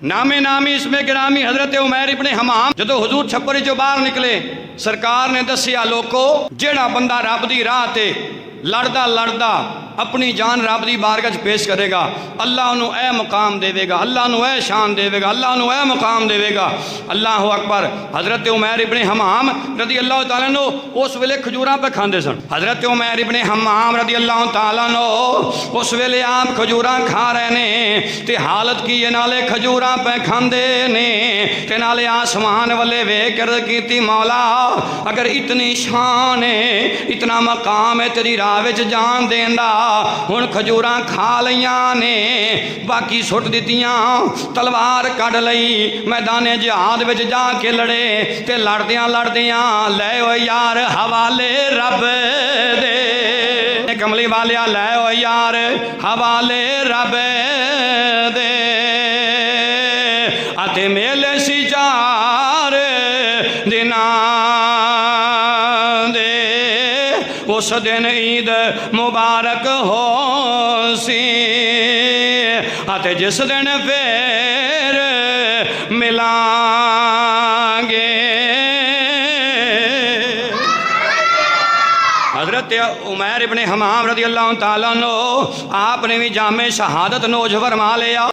नामे नामी इसमें गिरामी हजरत उमैर इब्ने हमाम जदों हुजूर छप्पर चों बाहर निकले सरकार ने दसिया लोको जेड़ा बंदा रब दी राह ते लड़दा लड़दा अपनी जान रब दी बारगाह च पेश करेगा अल्लाह उन्होंने यह मुकाम देवेगा, अल्लाह उन्होंने यह शान देवेगा, अल्लाह उन्होंने यह मुकाम देवेगा। अल्लाह अकबर। हज़रत उमैर इब्ने हमाम रदी अल्लाह तआला अन्हु उस वेले खजूरां पे खांदे सन। हज़रत उमैर इब्ने हमाम रदी अल्लाह तआला अन्हु उस वेले आप खजूरां खा रहे ने ते हालत की ये नाले खजूरां पे खांदे ने ते नाले आसमान वाले वेख कर कीती मौला अगर इतनी शान है इतना मकाम है तेरी राह विच जान देंदा हुण खजूरां खा लईयां ने बाकी सुट दित्तियां तलवार कढ़ लई मैदाने जिहाद विच जाके लड़े ते लड़दियां लड़दियां लै ओ यार हवाले रब दे कमली वालिया लै ओ यार हवाले रब दे अते मेले सी चार दिनां दे उस दिन ईद मुबारक हो सी अते जिस दिन फिर मिलांगे। हज़रत उमैर इब्ने हमाम रज़ी अल्लाह तआला अन्हु आपने भी जामे शहादत नोश फरमा लिया।